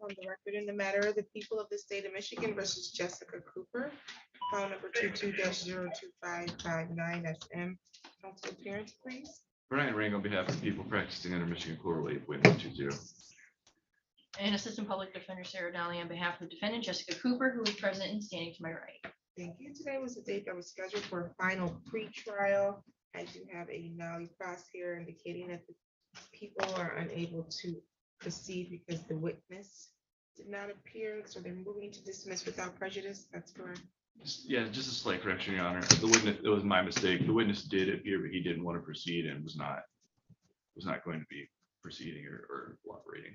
On the record in the matter of the people of the state of Michigan versus Jessica Cooper, file number 22-025559 SM. Council appearance, please. Brian Ring on behalf of the people practicing under Michigan Court Late Win 120. And Assistant Public Defender Sarah Donnelly on behalf of the defendant Jessica Cooper, who is present and standing to my right. Thank you. Today was the date that was scheduled for a final pre-trial. I do have a null cross here indicating that the people are unable to proceed because the witness did not appear, so they're moving to dismiss without prejudice. That's correct. Yeah, just a slight correction, Your Honor. The witness, it was my mistake. The witness did appear, but he didn't want to proceed and was not going to be proceeding or cooperating.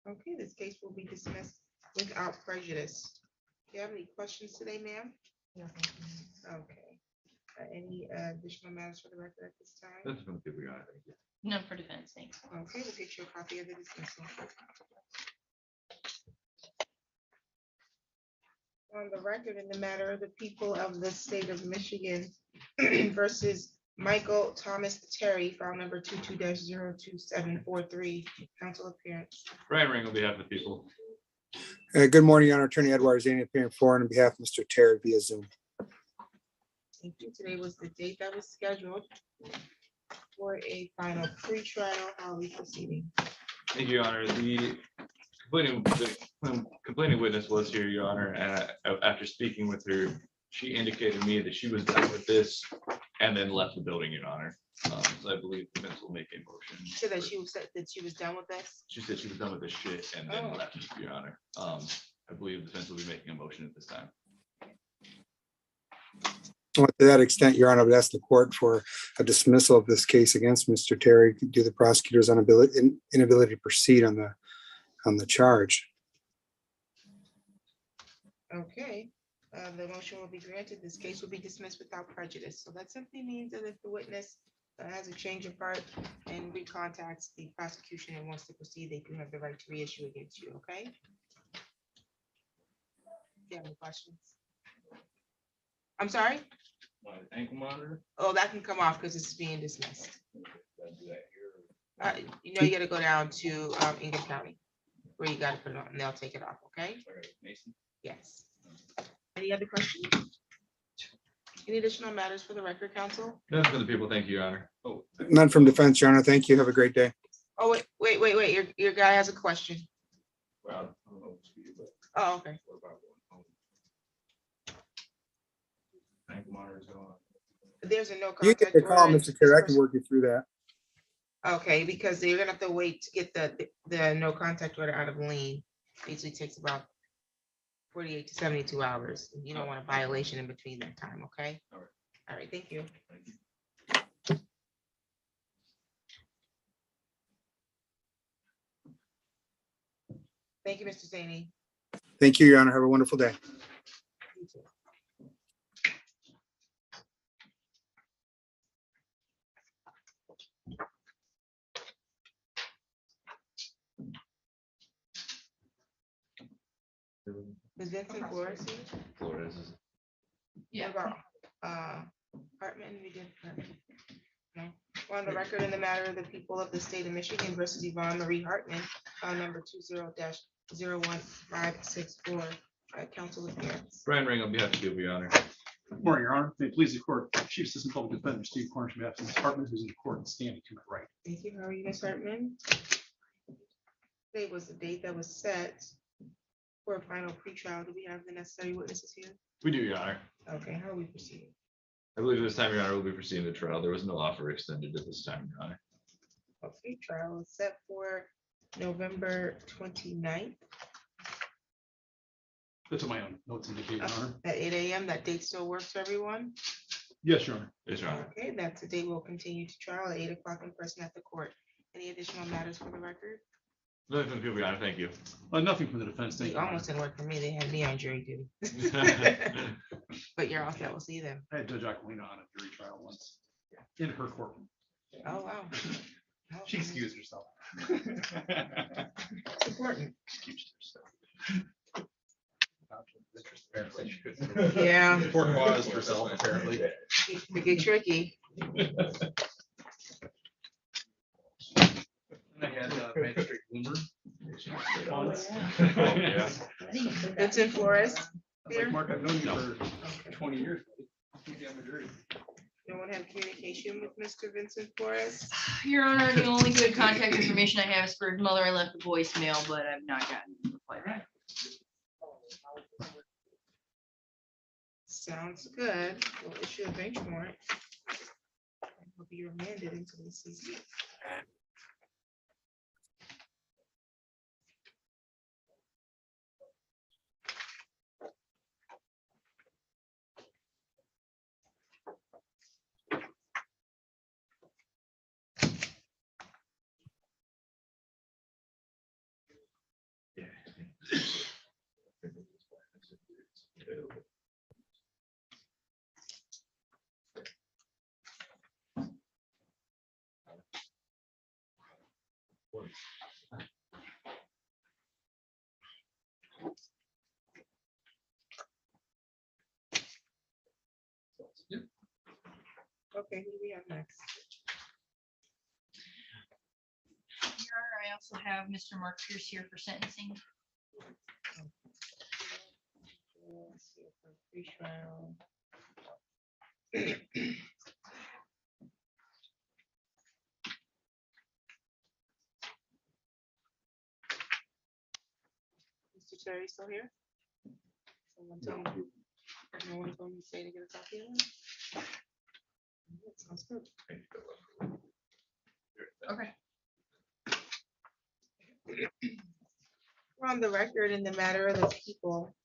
Okay, this case will be dismissed without prejudice. Do you have any questions today, ma'am? No. Okay. Any additional matters for the record at this time? That's from the people, Your Honor. Thank you. None for defense, thanks. Okay, we'll get you a copy of the dismissal. On the record in the matter of the people of the state of Michigan versus Michael Thomas Terry, file number 22-02743, council appearance. Brian Ring on behalf of the people. Good morning, Your Honor. Attorney Edwards, appearing for and on behalf of Mr. Terry via Zoom. Thank you. Today was the date that was scheduled for a final pre-trial. How are we proceeding? Thank you, Your Honor. The complaining witness was here, Your Honor, and after speaking with her, she indicated to me that she was done with this and then left the building, Your Honor. So I believe the defense will make a motion. She said that she was done with this. She said she was done with this shit and then Oh. left, Your Honor. I believe the defense will be making a motion at this time. To that extent, Your Honor, I would ask the court for a dismissal of this case against Mr. Terry due to the prosecutor's inability to proceed on the charge. Okay, the motion will be granted. This case will be dismissed without prejudice. So that simply means that if the witness has a change of heart and recontacts the prosecution and wants to proceed, they do have the right to reissue against you, okay? Do you have any questions? I'm sorry? Ankle monitor? Oh, that can come off because it's being dismissed. You know, you gotta go down to Ingham County where you gotta put it on and they'll take it off, okay? Mason? Yes. Any other questions? Any additional matters for the record, counsel? None for the people. Thank you, Your Honor. Oh, None from defense, Your Honor. Thank you. Have a great day. Oh, wait, your guy has a question. well, I don't know if it's but Oh, okay. what about one? Ankle monitor is on. There's a no You contact. can call order. Mr. Terry. I can work you through that. Okay, because you're gonna have to wait to get the no contact order out of lien. Usually takes about 48 to 72 hours. You don't want a violation in between that time, okay? All right. All right, thank you. Thank you. Thank you, Mr. Zaney. Thank you, Your Honor. Have a wonderful day. You too. Ms. Vincent Flores here? Flores is. What about Hartman? We did. No. On the record in the matter of the people of the state of Michigan versus Yvonne Marie Hartman, file number 20-01564, council appearance. Brian Ring on behalf of the people, Your Honor. Good morning, Your Honor. May it please the court, Chief Assistant Public Defender Steve Cornish, on behalf of Ms. Hartman, who's in the court and standing to my right. Thank you. How are you, Ms. Hartman? Today was the date that was set for a final pretrial. Do we have the necessary witnesses here? We do, Your Honor. Okay, how are we proceeding? I believe this time, Your Honor, we'll be proceeding to trial. There was no offer extended at this time, Your Honor. Okay, trial is set for November 29th That's what my own notes indicate, Your Honor. at 8 a.m. That date still works for everyone? Yes, Your Honor. Yes, Your Honor. Okay, that's the date we'll continue to trial at 8 o'clock in person at the court. Any additional matters for the record? Nothing for the people, Your Honor. Thank you. Nothing from the defense. Thank They you, Your Honor. almost didn't work for me. They had me on jury duty. But you're all set. We'll see you then. I had Judge Aquilina on a jury trial once in her courtroom. Oh, wow. She excused herself. It's important. Excused herself. Yeah, Pourquoi is herself, apparently. it could get tricky. I had Magistrate Bloomer. Yeah. Vincent Flores, here. Mark, I've known you for 20 years. buddy. No one have communication with Mr. Vincent Flores? Your Honor, the only good contact information I have is for his mother. I left a voicemail, but I've not gotten a reply back. Sounds good. We'll issue a bench warrant. Will be remanded until the season. Okay, who do we have next? Your Honor, I also have Mr. Mark Pierce here for sentencing. Let's see, for pre-trial. Mr. Terry still here? Someone told me. No one told me to say to get a copy of it? Yeah, sounds good. Okay. We're on the record in the matter of the people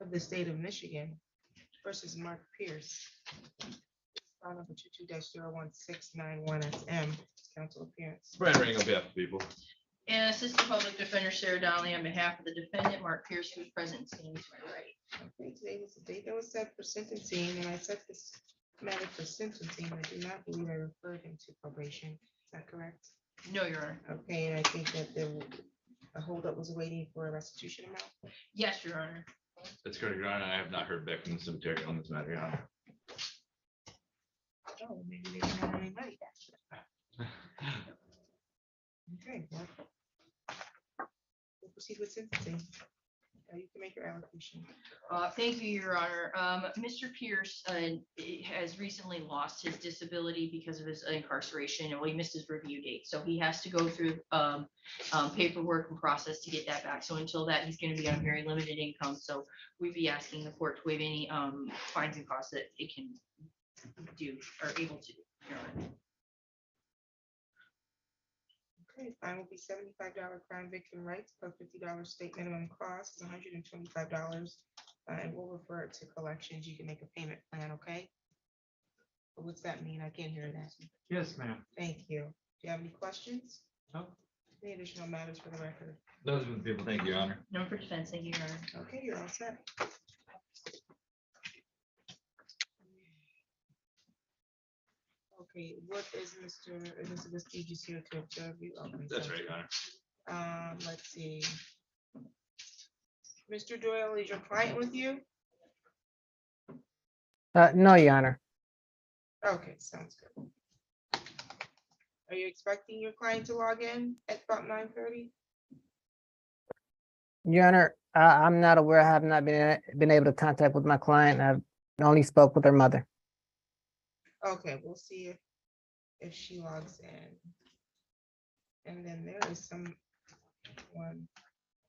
of the state of Michigan versus Mark Pierce. File number 22-01691 SM, council appearance. Brian Ring on behalf of the people. And Assistant Public Defender Sarah Donnelly on behalf of the defendant, Mark Pierce, who is present and standing to my right. Okay, today was the date that was set for sentencing, and I set this matter for sentencing. I do not believe I referred him to probation. Is that correct? No, Your Honor. Okay, and I think that a holdup was waiting for a restitution amount. Yes, Your Honor. That's correct, Your Honor. I have not heard back from the cemetery on this matter, Your Honor. Oh, maybe they didn't have any money. Okay, well. We'll proceed with sentencing. You can make your allocation. Thank you, Your Honor. Mr. Pierce has recently lost his disability because of his incarceration, and he missed his review date. So he has to go through paperwork and process to get that back. So until that, he's going to be on very limited income. So we'd be asking the court to waive any fines and costs that it can do or able to do, Your Honor. Okay, fine will be $75 crime victim rights plus $50 state minimum cost, $125. And we'll refer it to collections. You can make a payment plan, okay? But what's that mean? I can't hear that. Yes, ma'am. Thank you. Do you have any questions? No. Any additional matters for the record? Those are the people. Thank you, Your Honor. No for defense. Thank you, Your Honor. Okay, you're all set. Okay, what is Mr. Vestigius here to observe you? Okay, That's so, right, Your Honor. Let's see. Mr. Doyle, is your client with you? No, Your Honor. Okay, sounds good. Are you expecting your client to log in at about 9:30? Your Honor, I'm not aware. I have not been able to contact with my client. I've only spoke with her mother. Okay, we'll see if she logs in. And then there is someone,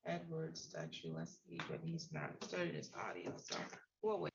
Edward Statue, let's see, but he's not started his audio, so we'll wait.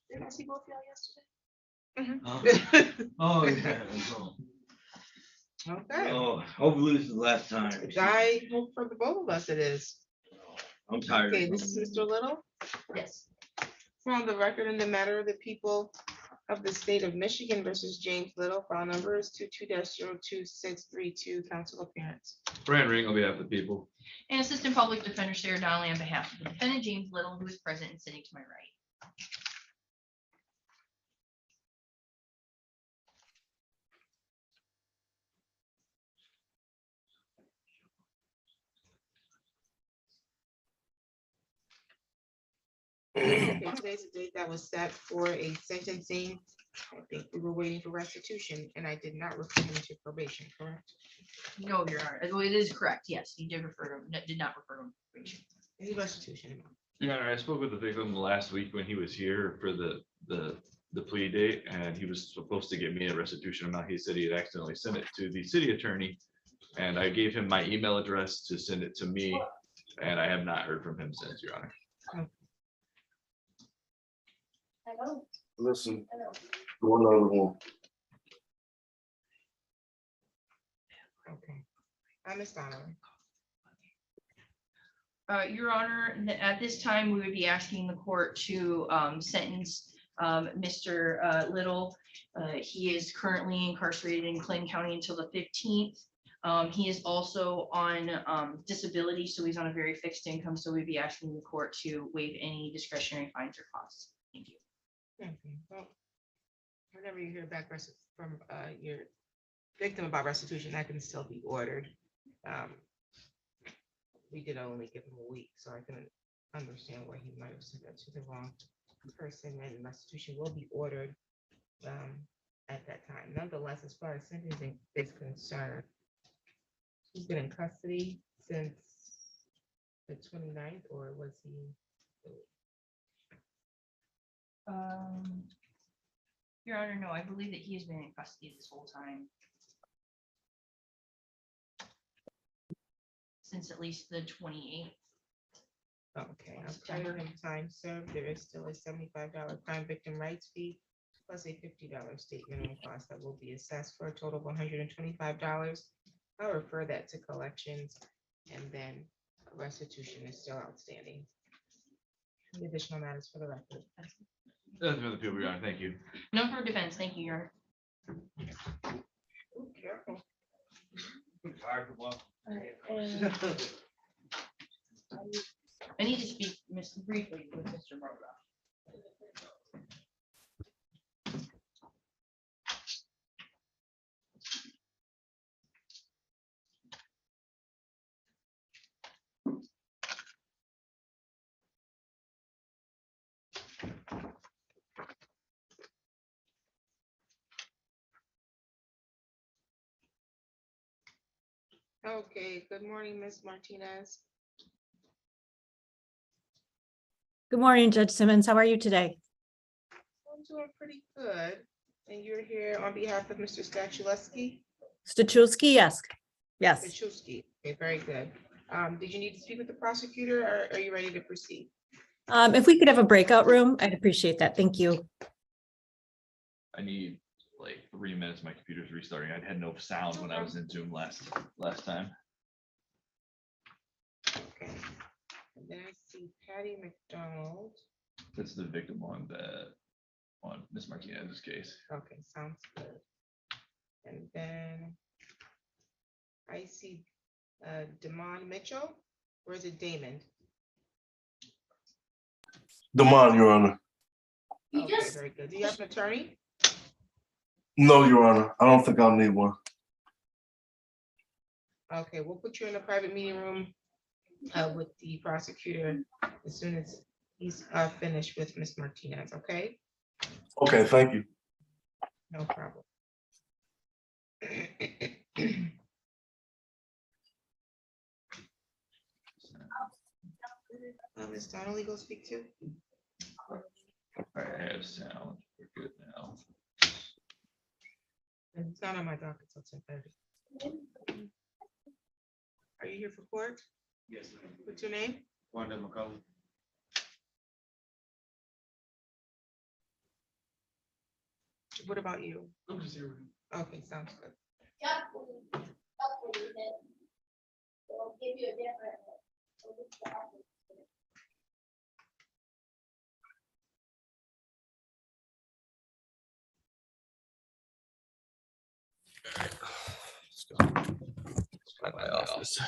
Didn't I see both y'all yesterday? Oh, yeah. So, Okay. oh, hopefully this is the last time. I hope for the both of us it is. I'm tired. Okay, this is Mr. Little. Yes. From the record in the matter of the people of the state of Michigan versus James Little, file number is 22-02632, council appearance. Brian Ring on behalf of the people. And Assistant Public Defender Sarah Donnelly on behalf of the defendant, James Little, who is present and sitting to my right. Okay, today's the date that was set for a sentencing. I think we were waiting for restitution, and I did not refer him to probation, correct? No, Your Honor. Well, it is correct. Yes, you did did not refer to probation. Any restitution amount? Your Honor, I spoke with the victim last week when he was here for the plea date, and he was supposed to give me a restitution amount. He said he had accidentally sent it to the city attorney, and I gave him my email address to send it to me, and I have not heard from him since, Your Honor. Listen, one other one. Okay. Ms. Donnelly. Your Honor, at this time, we would be asking the court to sentence Mr. Little. He is currently incarcerated in Clinton County until the 15th. He is also on disability, so he's on a very fixed income. So we'd be asking the court to waive any discretionary fines or costs. Thank you. Okay, well, whenever you hear back from your victim about restitution, that can still be ordered. We did only give him a week, so I can understand why he might have sent that to the wrong person, and restitution will be ordered at that time. Nonetheless, as far as sentencing is concerned, he's been in custody since the 29th, or was he? Your Honor, no, I believe that he has been in custody this whole time. Since at least the 28th. Okay, I'm telling him time served. There is still a $75 crime victim rights fee plus a $50 state minimum cost that will be assessed for a total of $125. I'll refer that to collections, and then restitution is still outstanding. Any additional matters for the record? That's for the people, Your Honor. Thank you. None for defense. Thank you, Your Honor. Ooh, careful. I need to speak briefly with Mr. Morgan. Okay, good morning, Ms. Martinez. Good morning, Judge Simmons. How are you today? I'm doing pretty good. And you're here on behalf of Mr. Stachulski? Stachulski, yes. Yes. Stachulski, okay, very good. Did you need to speak with the prosecutor, or are you ready to proceed? If we could have a breakout room, I'd appreciate that. Thank you. I need like 3 minutes. My computer's restarting. I had no sound when I was in Zoom last time. Okay. And then I see Patty McDonald. That's the victim on Miss Martinez's case. Okay, sounds good. And then I see Damon Mitchell, or is it Damon? Demond, Your Honor. Okay, very good. Do you have an attorney? No, Your Honor. I don't think I'll need one. Okay, we'll put you in a private meeting room with the prosecutor as soon as he's finished with Miss Martinez, okay? Okay, thank you. No problem. Ms. Donnelly, go speak to. I have sound. We're good now. And it's not on my docket till 10:30. Are you here for court? Yes. What's your name? Wanda McCollum. What about you? I'm just here. Okay, sounds good. At my office.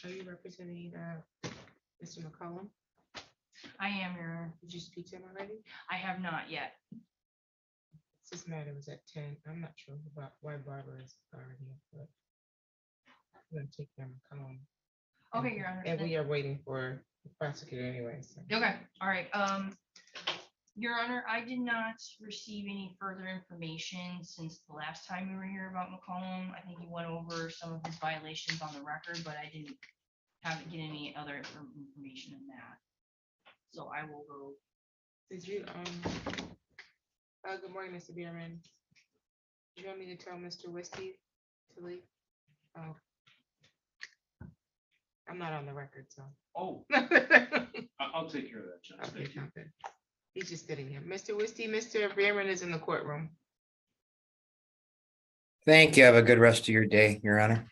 Are you representing Mr. McCollum? I am your, Did you speak to him already? I have not yet. This matter was at 10. I'm not sure about why Barbara is already up, but I'm gonna take them McCollum. Okay, Your Honor. And we are waiting for the prosecutor anyway, so. Okay, all right. Your Honor, I did not receive any further information since the last time we were here about McCollum. I think he went over some of his violations on the record, but I didn't get any other information than that. So I will go. Did you, good morning, Mr. Bierman. Do you want me to tell Mr. Westy to leave? Oh. I'm not on the record, so. Oh, I'll take care of that, Judge. Okay, Thank you. sounds good. He's just sitting here. Mr. Westy, Mr. Bierman is in the courtroom. Thank you. Have a good rest of your day, Your Honor.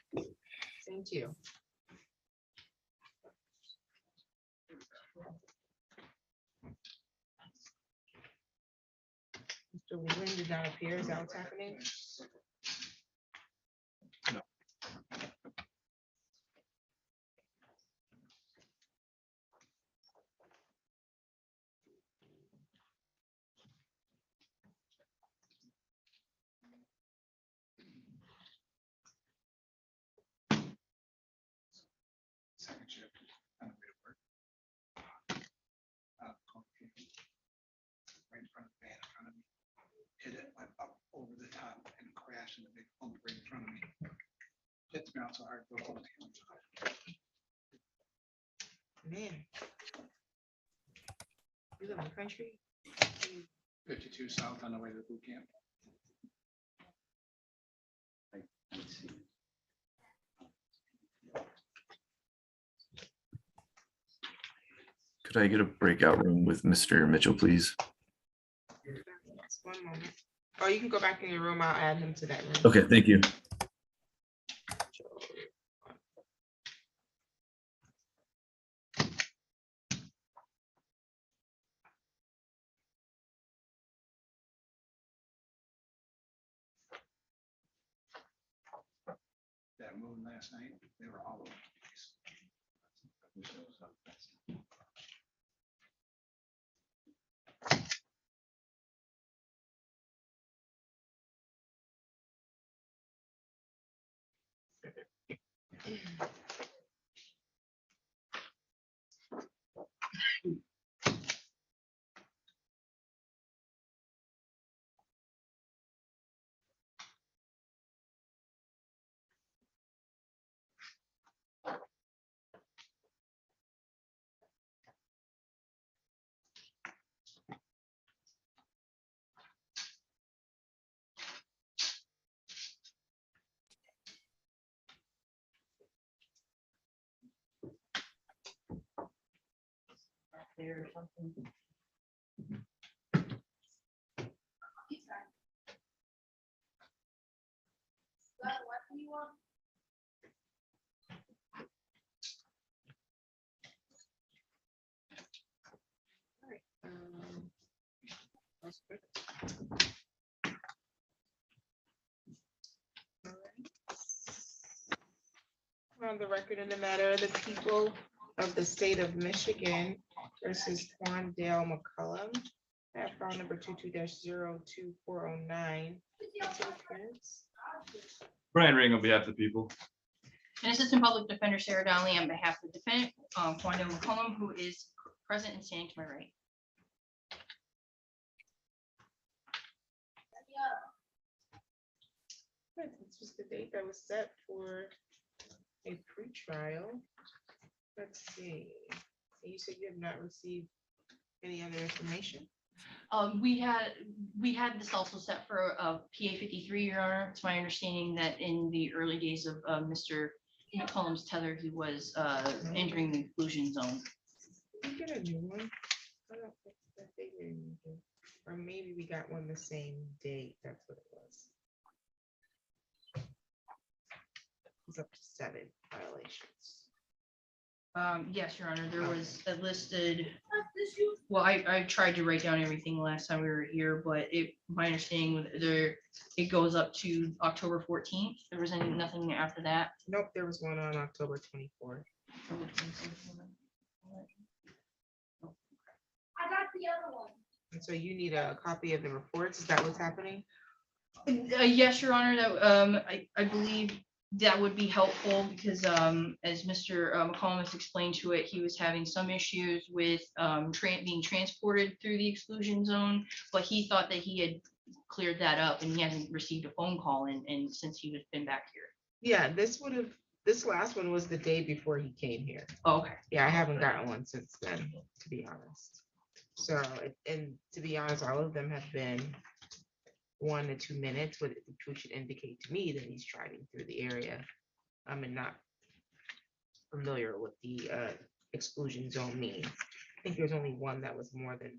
Thank you. Mr. Whelan did not appear. Is that what's happening? Second shift, on the way to work. Right in front of the van in front of me. Hit it, went up over the top and crashed in the big hump right in front of me. Hit the ground so hard, the whole thing. Man. You live in the country? 52 south on the way to boot camp. Could I get a breakout room with Mr. Mitchell, please? One moment. Oh, you can go back in your room. I'll add him to that room. Okay, thank you. That moon last night, they were all over the place. There or something. That's good. All right. On the record in the matter of the people of the state of Michigan versus Twandale McCullum, at file number 22-02409. Brian Ring on behalf of the people. And Assistant Public Defender Sarah Donnelly on behalf of the defendant, Quando McCollum, who is present and standing to my right. This was the date that was set for a pretrial. Let's see. You said you have not received any other information? We had this also set for PA 53, Your Honor. It's my understanding that in the early days of Mr. McCollum's tether, he was entering the exclusion zone. Did we get a new one? I don't think that they did. Or maybe we got one the same date. That's what it was. It's up to 7 violations. Yes, Your Honor, there was a listed, well, I tried to write down everything last time we were here, but my understanding there, it goes up to October 14th. There was nothing after that. Nope, there was one on October 24th. I got the other one. And so you need a copy of the reports. Is that what's happening? Yes, Your Honor, that I believe that would be helpful because as Mr. McCollum has explained to it, he was having some issues with being transported through the exclusion zone, but he thought that he had cleared that up and he hasn't received a phone call and since he was been back here. Yeah, this last one was the day before he came here. Oh, okay. Yeah, I haven't gotten one since then, to be honest. So, and to be honest, all of them have been 1 to 2 minutes, which should indicate to me that he's driving through the area. I'm not familiar with the exclusion zone means. I think there's only one that was more than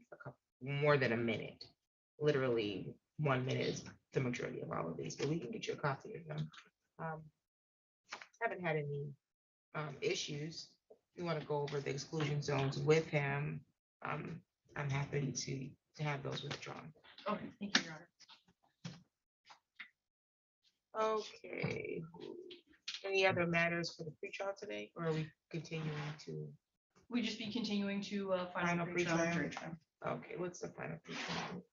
a minute. Literally 1 minute is the majority of all of these, but we can get you a copy of them. Haven't had any issues. If you want to go over the exclusion zones with him, I'm happy to have those withdrawn. Okay, thank you, Your Honor. Okay. Any other matters for the pretrial today, or are we continuing to? We just be continuing to final Final pretrial and pretrial? jury trial. Okay, what's the final pretrial?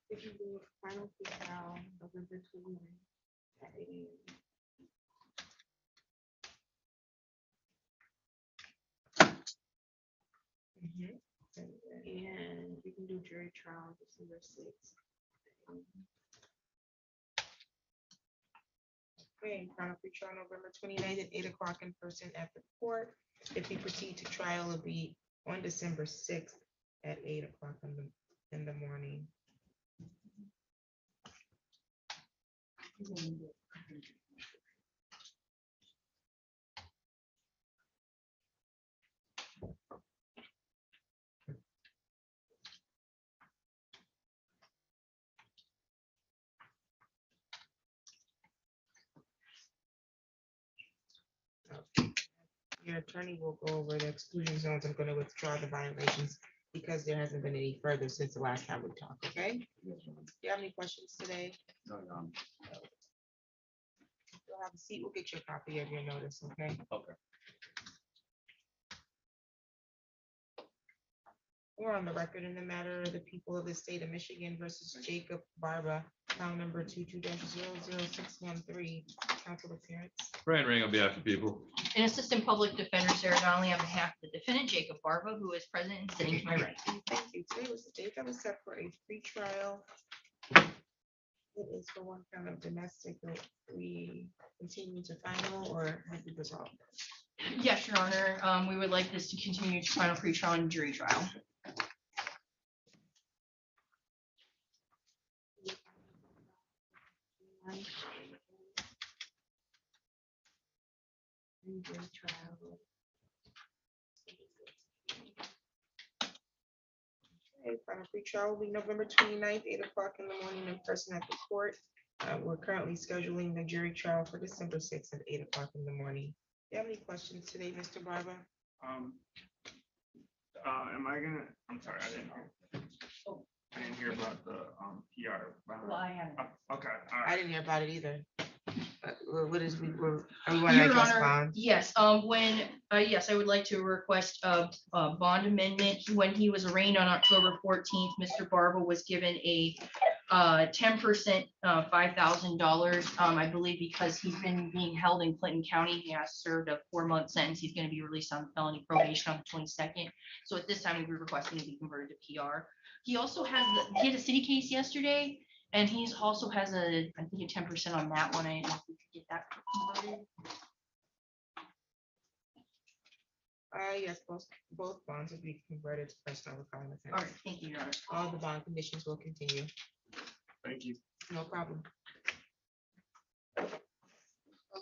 If you do a final pretrial November 29th at 8 a.m. And we can do jury trial December 6th. Okay, final pretrial November 29th at 8 o'clock in person at the court. If we proceed to trial, it'll be on December 6th at 8 o'clock in the morning. Your attorney will go over the exclusion zones. I'm going to withdraw the violations because there hasn't been any further since the last time we talked, okay? Do you have any questions today? No, no. You'll have a seat. We'll get you a copy of your notice, okay? Okay. We're on the record in the matter of the people of the state of Michigan versus Jacob Barba, file number 22-00613, counsel appearance. Brian Ring on behalf of the people. And Assistant Public Defender Sarah Donnelly on behalf of the defendant Jacob Barba, who is present and sitting to my right. Thank you. Today was the date that was set for a pretrial. It is for one kind of domestic. Will we continue to final or have we resolved? Yes, Your Honor. We would like this to continue to final pretrial and jury trial. Okay, final pretrial will be November 29th, 8 o'clock in the morning in person at the court. We're currently scheduling the jury trial for December 6th at 8 o'clock in the morning. Do you have any questions today, Mr. Barba? Am I gonna, I'm sorry, I didn't hear about the PR. I haven't. Okay, all I right. didn't hear about it either. What is, we want to Your address Honor, bond? yes, yes, I would like to request a bond amendment. When he was arraigned on October 14th, Mr. Barba was given a 10%, $5,000. I believe because he's been being held in Clinton County, he has served a 4-month sentence. He's going to be released on felony probation on the 22nd. So at this time, we're requesting to be converted to PR. He also has, he had a city case yesterday, and he's also has I think a 10% on that one. I don't know if we could get that converted. Yes, both bonds will be converted to personal requirements. All right, thank you, Your Honor. All the bond conditions will continue. Thank you. No problem.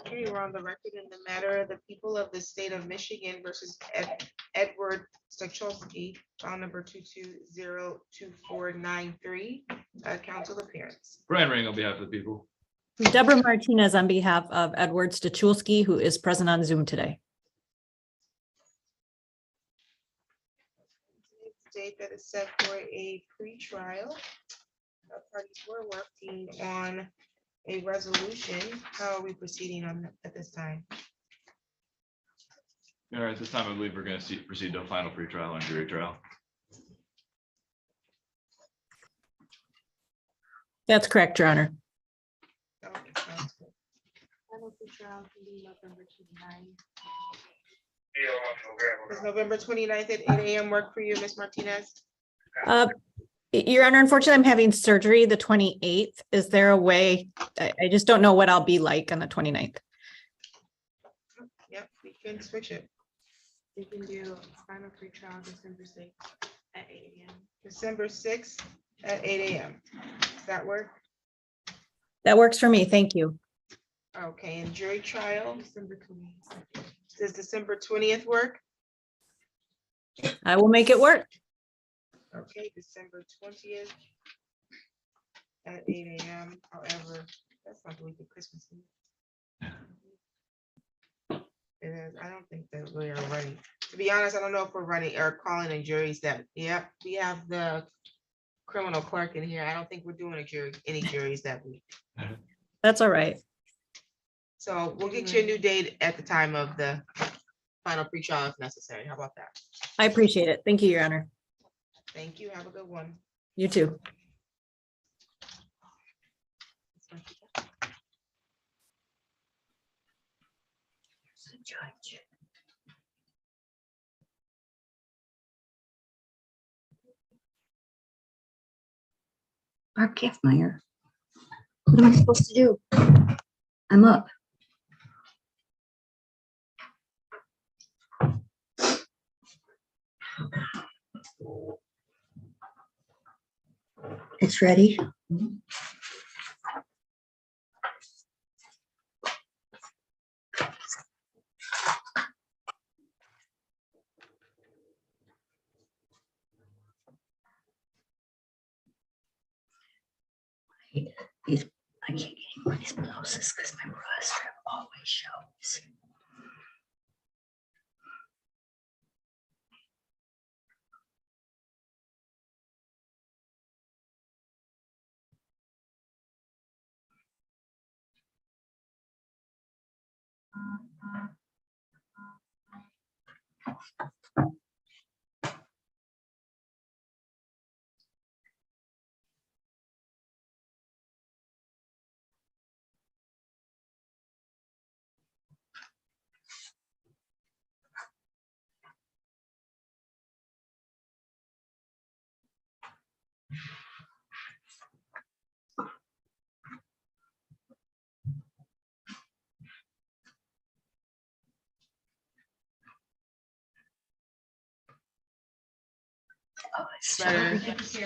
Okay, we're on the record in the matter of the people of the state of Michigan versus Edward Stachowski, file number 22-02493, counsel appearance. Brian Ring on behalf of the people. Deborah Martinez on behalf of Edward Stachulski, who is present on Zoom today. Date that is set for a pre-trial. Parties were working on a resolution. How are we proceeding on at this time? All right, at this time, I believe we're going to proceed to a final pretrial and jury trial. That's correct, Your Honor. Okay, sounds good. Final pre-trial can be November 29th. Does November 29th at 8 a.m. work for you, Ms. Martinez? Your Honor, unfortunately, I'm having surgery the 28th. Is there a way? I just don't know what I'll be like on the 29th. Yep, we can switch it. We can do final pre-trial December 6th at 8 a.m. December 6th at 8 a.m. Does that work? That works for me. Thank you. Okay, and jury trial December 28th. Does December 20th work? I will make it work. Okay, December 20th at 8 AM. However, that's not the week of Christmas. Eve. It is. I don't think that we are running. To be honest, I don't know if we're running or calling in juries that, yep, we have the criminal clerk in here. I don't think we're doing any juries that week. That's all right. So we'll get you a new date at the time of the final pre-trial if necessary. How about that? I appreciate it. Thank you, Your Honor. Thank you. Have a good one. You too. Barb Kaffmeyer. What am I supposed to do? I'm up. It's ready. I can't get any more of these blouses because my bra strap always shows. Oh, it's Better. sorry.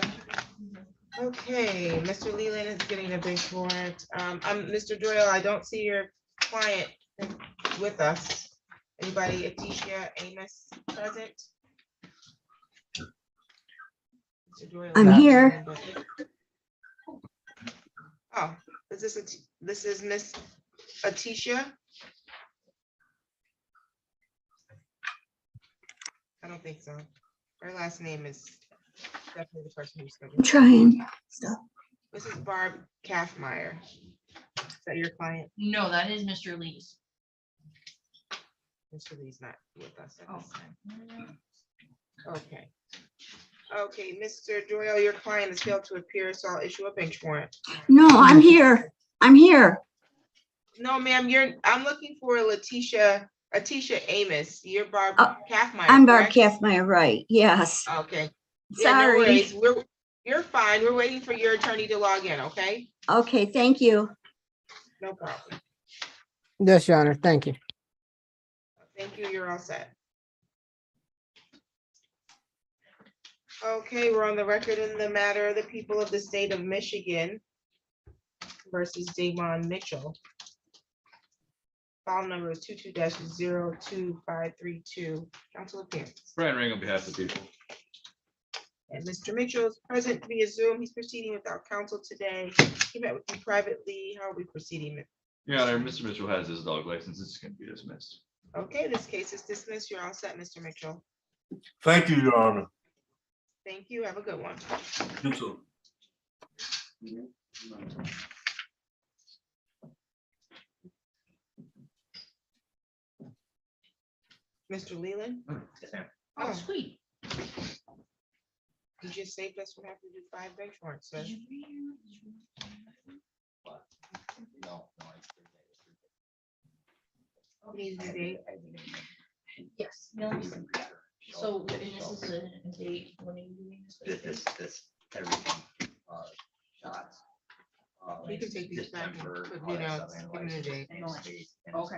Okay, Mr. Leland is getting a big warrant. Mr. Doyle, I don't see your client with us. Anybody, Atisha Amos present? Mr. Doyle I'm is not here. in, but- Oh, this is Miss Atisha? I don't think so. Her last name is definitely the person who's. I'm trying. Stop. This is Barb Kaffmeyer. Is that your client? No, that is Mr. Lee's. Mr. Lee's not with us at Oh. this time. Okay. Okay, Mr. Doyle, your client has failed to appear, so I'll issue a bench warrant. No, I'm here. I'm here. No, ma'am, I'm looking for Atisha Amos. You're Barb Oh, Kaffmeyer. I'm Barb correct? Kaffmeyer, right? Yes. Okay. Yeah, no Sorry. worries. You're fine. We're waiting for your attorney to log in, okay? Okay, thank you. No problem. Yes, Your Honor. Thank you. Thank you. You're all set. Okay, we're on the record in the matter of the people of the state of Michigan versus Damon Mitchell. File number is 22-02532. Council appearance. Brian Ring on behalf of the people. And Mr. Mitchell is present via Zoom. He's proceeding without counsel today. He met with you privately. How are we proceeding? Your Honor, Mr. Mitchell has his dog license. It's going to be dismissed. Okay, this case is dismissed. You're all set, Mr. Mitchell. Thank you, Your Honor. Thank you. Have a good one. You too. Mr. Leland? Oh, Oh, sweet. you just saved us from having to do 5 bench warrants, sir. Need a date? Yes. So, and this is a date, when are you doing this? This, everything, shots. We can take these back and put new notes, give me a date. Okay, all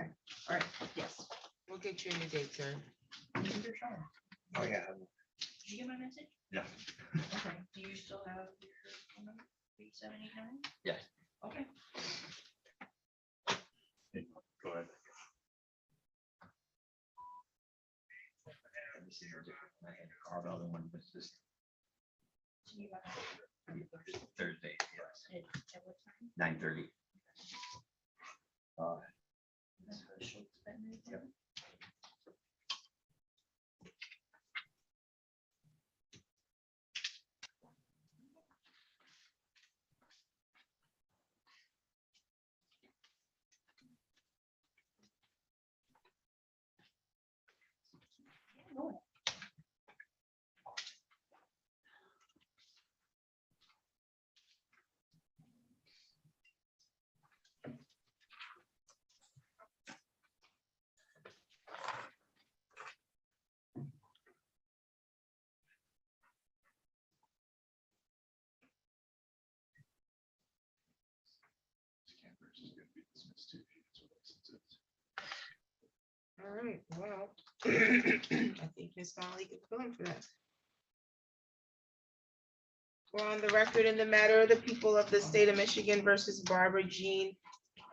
right, yes. We'll get you a new date, sir. Oh, yeah. Did you get my message? Yeah. Okay, do you still have your phone number, 8789? Yeah. Okay. Go ahead. obviously are different. I had to carve out one, but this Thursday, yes, 9:30. Yep. All right, well, I think Ms. Molly could fill in for that. We're on the record in the matter of the people of the state of Michigan versus Barbara Jean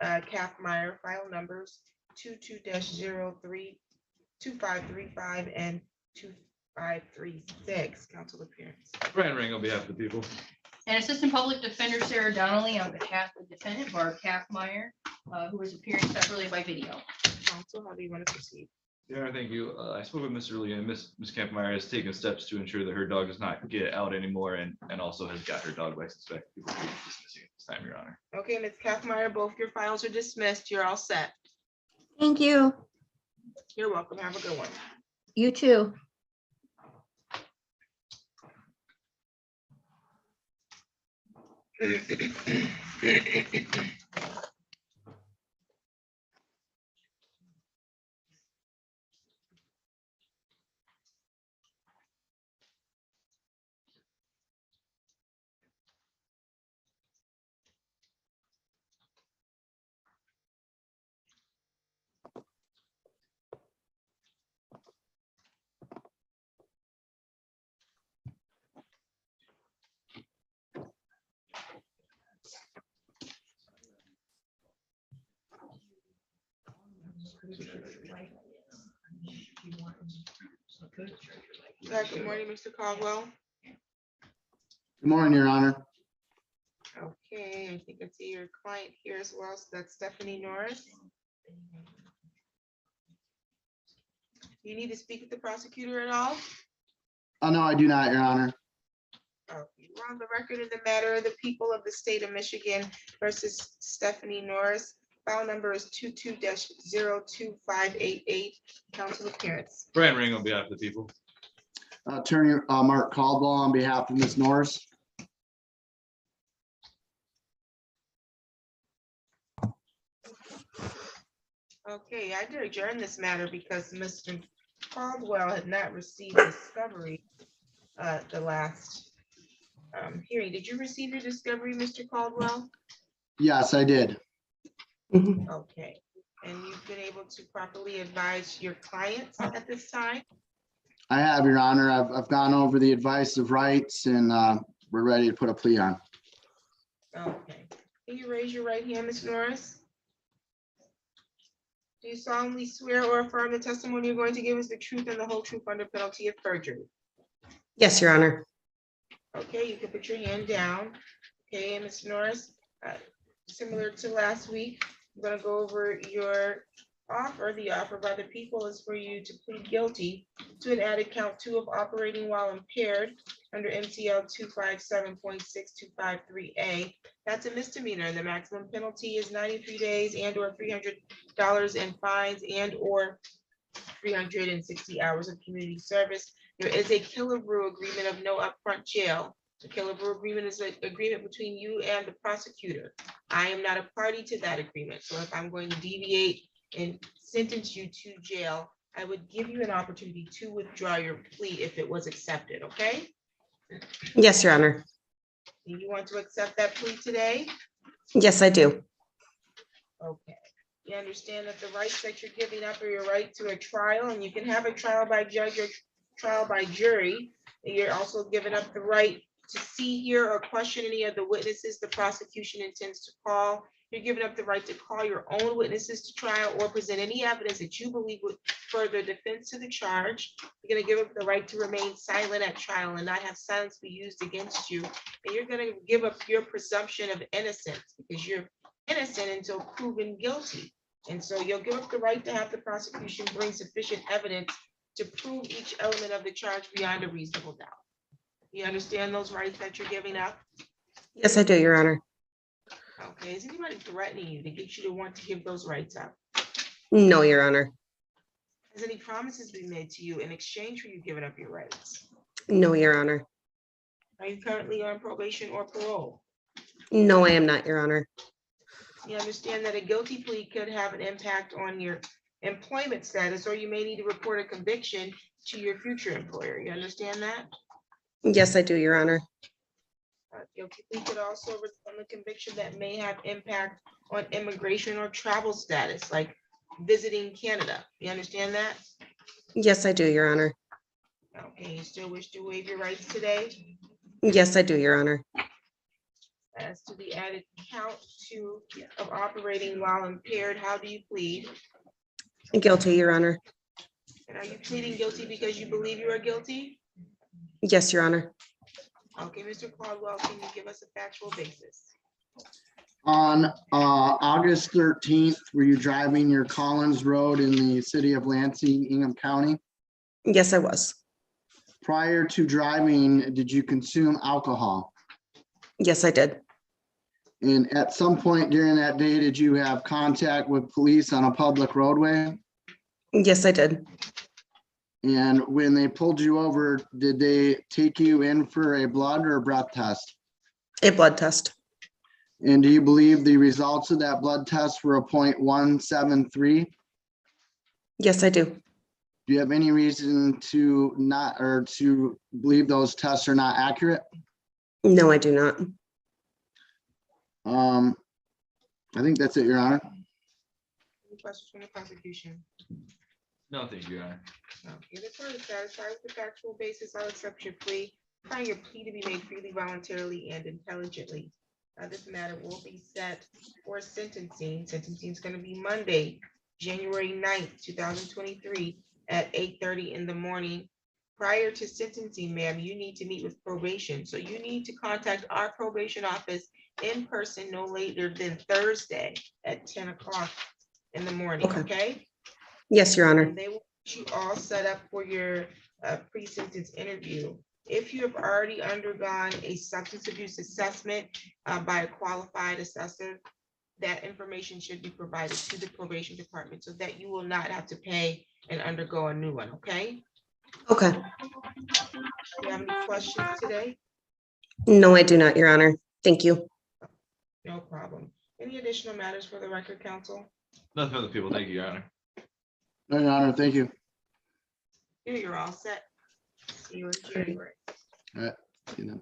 Kaffmeyer, file numbers 22-03-2535 and 2536. Council appearance. Brian Ring on behalf of the people. And Assistant Public Defender Sarah Donnelly on behalf of the defendant Barb Kaffmeyer, who is appearing separately by video. Council, how do you want to proceed? Yeah, thank you. I spoke with Mr. Lee, and Ms. Campmeyer has taken steps to ensure that her dog does not get out anymore, and also has got her dog license back. People will be dismissing at this time, Your Honor. Okay, Ms. Kaffmeyer, both your files are dismissed. You're all set. Thank you. You're welcome. Have a good one. You too. Good morning, Mr. Caldwell. Good morning, Your Honor. Okay, I think I see your client here as well. So that's Stephanie Norris. You need to speak with the prosecutor at all? Oh, no, I do not, Your Honor. Okay, we're on the record in the matter of the people of the state of Michigan versus Stephanie Norris. File number is 22-02588. Council appearance. Brian Ring on behalf of the people. Attorney Mark Caldwell on behalf of Ms. Norris. Okay, I did adjourn this matter because Mr. Caldwell had not received discovery the last hearing. Did you receive your discovery, Mr. Caldwell? Yes, I did. Okay, and you've been able to properly advise your clients at this time? I have, Your Honor. I've gone over the advice of rights and we're ready to put a plea on. Okay, can you raise your right hand, Ms. Norris? Do you solemnly swear or affirm the testimony you're going to give is the truth and the whole truth under penalty of perjury? Yes, Your Honor. Okay, you can put your hand down. Okay, and Ms. Norris, similar to last week, I'm gonna go over your offer. The offer by the people is for you to plead guilty to an added count 2 of operating while impaired under MCL 257.6253A. That's a misdemeanor, and the maximum penalty is 93 days and or $300 in fines and or 360 hours of community service. There is a Killebrew agreement of no upfront jail. The Killebrew agreement is an agreement between you and the prosecutor. I am not a party to that agreement, so if I'm going to deviate and sentence you to jail, I would give you an opportunity to withdraw your plea if it was accepted, okay? Yes, Your Honor. Do you want to accept that plea today? Yes, I do. Okay. You understand that the rights that you're giving up are your right to a trial, and you can have a trial by judge or trial by jury. And you're also giving up the right to see, hear, or question any of the witnesses the prosecution intends to call You're giving up the right to call your own witnesses to trial or present any evidence that you believe would further defense to the charge. You're gonna give up the right to remain silent at trial and not have silence be used against you. And you're gonna give up your presumption of innocence because you're innocent until proven guilty. And so you'll give up the right to have the prosecution bring sufficient evidence to prove each element of the charge beyond a reasonable doubt. You understand those rights that you're giving up? Yes, I do, Your Honor. Okay, is anybody threatening you to get you to want to give those rights up? No, Your Honor. Has any promises been made to you in exchange for you giving up your rights? No, Your Honor. Are you currently on probation or parole? No, I am not, Your Honor. You understand that a guilty plea could have an impact on your employment status, or you may need to report a conviction to your future employer. You understand that? Yes, I do, Your Honor. Guilty plea could also result in a conviction that may have impact on immigration or travel status, like visiting Canada. You understand that? Yes, I do, Your Honor. Okay, you still wish to waive your rights today? Yes, I do, Your Honor. As to the added count two of operating while impaired, how do you plead? Guilty, Your Honor. And are you pleading guilty because you believe you are guilty? Yes, Your Honor. Okay, Mr. Caldwell, can you give us a factual basis? On August 13th, were you driving your Collins Road in the city of Lansing, Ingham County? Yes, I was. Prior to driving, did you consume alcohol? Yes, I did. And at some point during that day, did you have contact with police on a public roadway? Yes, I did. And when they pulled you over, did they take you in for a blood or breath test? A blood test. And do you believe the results of that blood test were a 0.173? Yes, I do. Do you have any reason to not, or to believe those tests are not accurate? No, I do not. I think that's it, Your Honor. Any questions from the prosecution? No, thank you, Your Honor. Okay, the court is satisfied with the factual basis. I'll accept your plea. Find your plea to be made freely, voluntarily, and intelligently. This matter will be set for sentencing. Sentencing is going to be Monday, January 9th, 2023 at 8:30 in the morning. Prior to sentencing, ma'am, you need to meet with probation. So you need to contact our probation office in person no later than Thursday at 10 o'clock in the morning, okay? Yes, Your Honor. And they will get you all set up for your pre-sentence interview. If you have already undergone a substance abuse assessment by a qualified assessor, that information should be provided to the probation department so that you will not have to pay and undergo a new one, okay? Okay. Do you have any questions today? No, I do not, Your Honor. Thank you. No problem. Any additional matters for the record, counsel? Nothing for the people. Thank you, Your Honor. No, Your Honor, thank you. Here, you're all set. See you in January. All right. You know.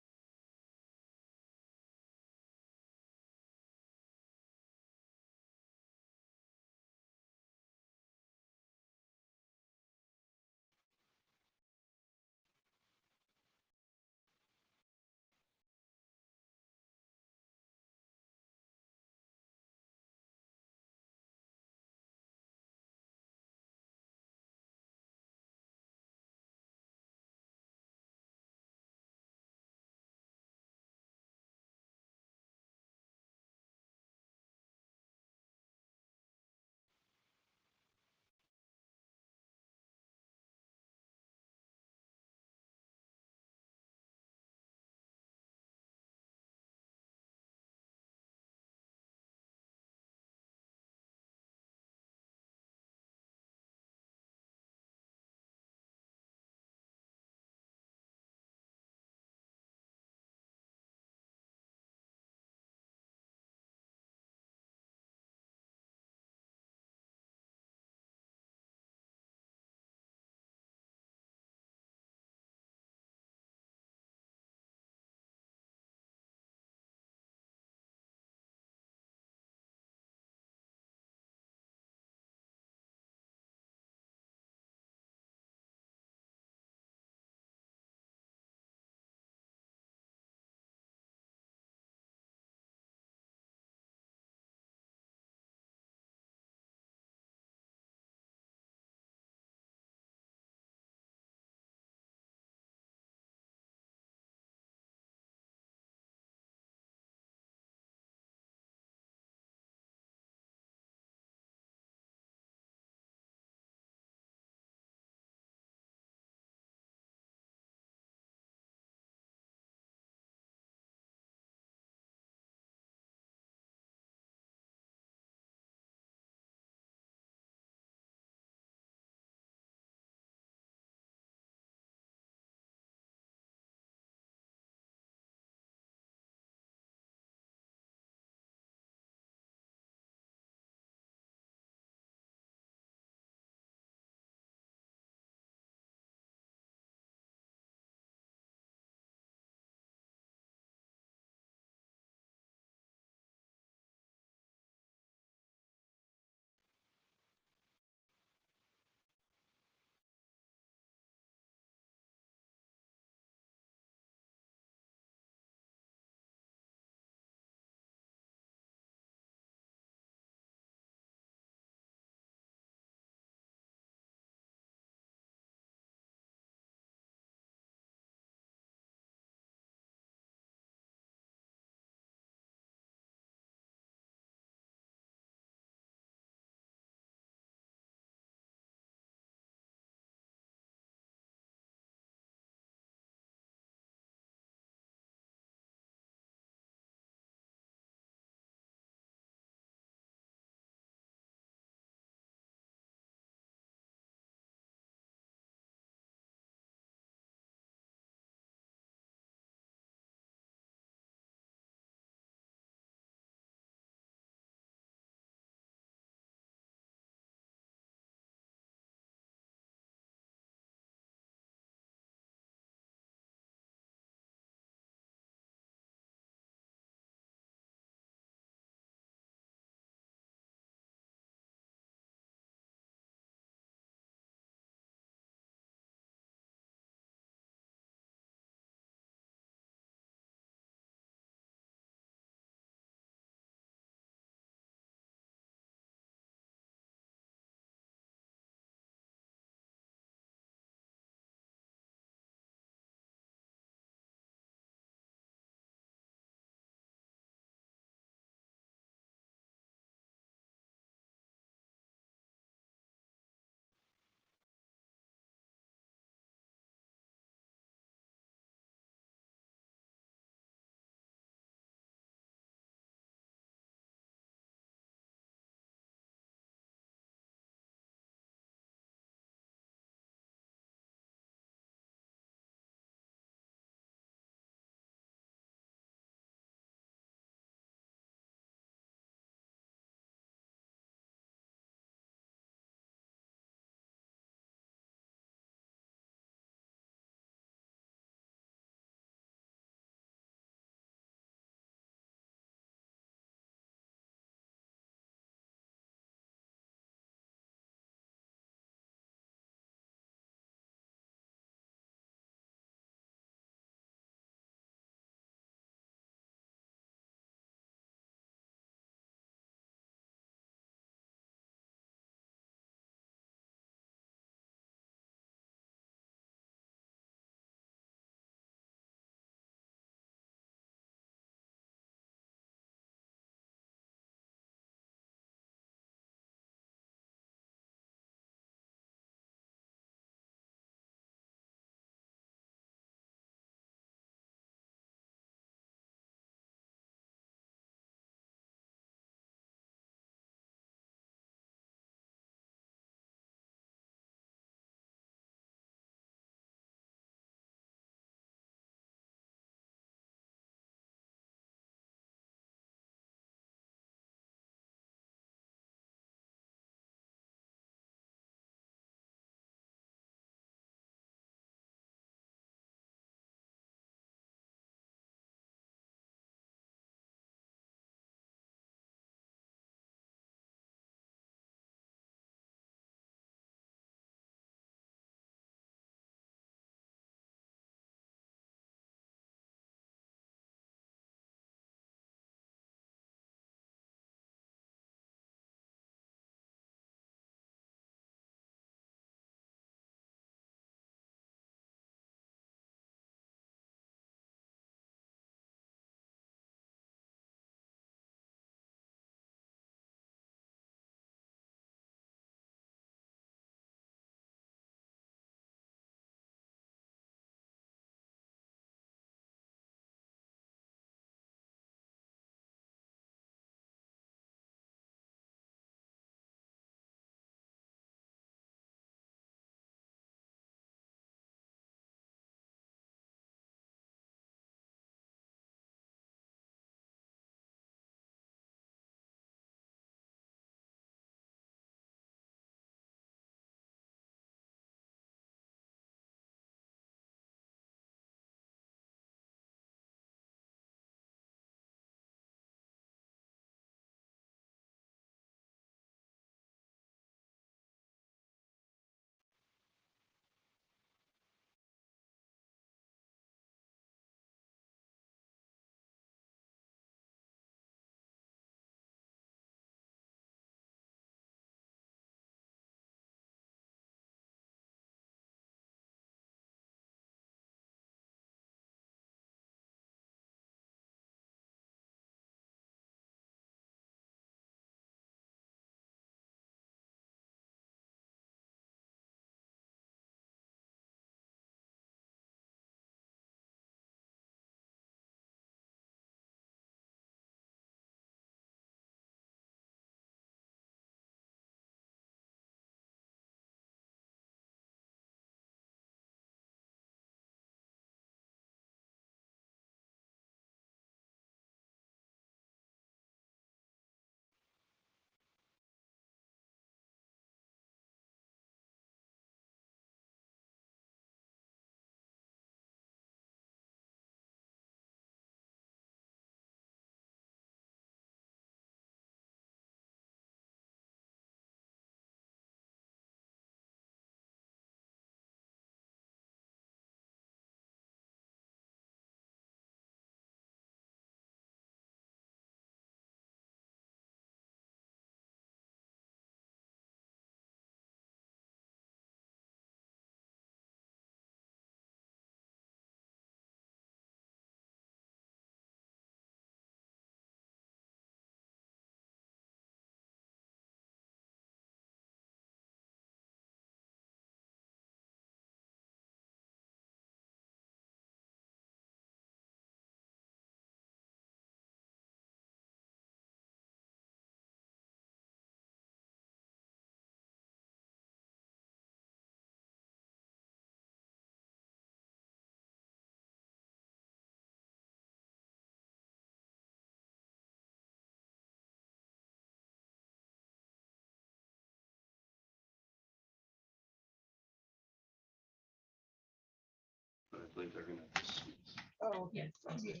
believe they're gonna dismiss. Oh, Yeah. okay.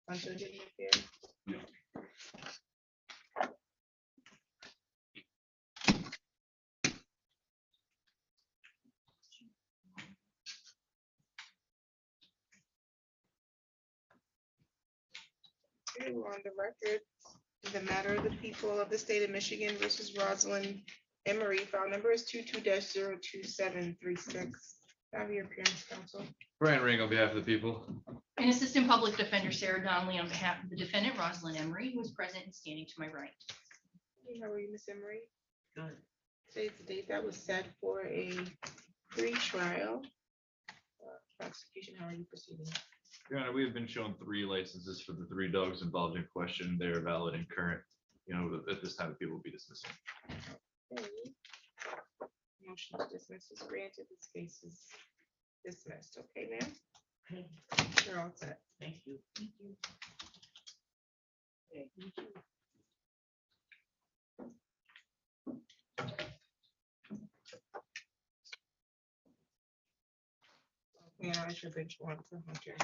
Until getting up there. Yeah. Okay, we're on the record. The matter of the people of the state of Michigan versus Rosalind Emery, file number is 22-02736. Have your appearance, counsel. Brian Ring on behalf of the people. And Assistant Public Defender Sarah Donnelly on behalf of the defendant Rosalind Emery, who is present and standing to my right. Hey, how are you, Miss Emery? Good. Today's the date that was set for a pre-trial. Prosecution, how are you proceeding? Your Honor, we have been shown 3 licenses for the 3 dogs involved in question. They are valid and current. You know, at this time, the people will be dismissed. Okay. Motion to dismiss is granted. This case is dismissed. Okay, ma'am? You're all set. Thank you. Thank you. Okay, now it's your bench warrant for Hunter.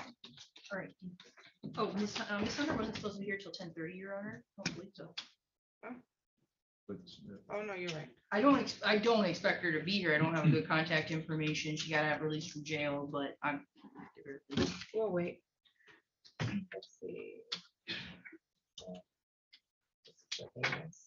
All right. Oh, Miss Hunter wasn't supposed to be here till 10:30, Your Honor. Hopefully so. Oh, no, you're right. I don't expect her to be here. I don't have good contact information. She got out released from jail, but I'm. We'll wait. Let's see. Yes.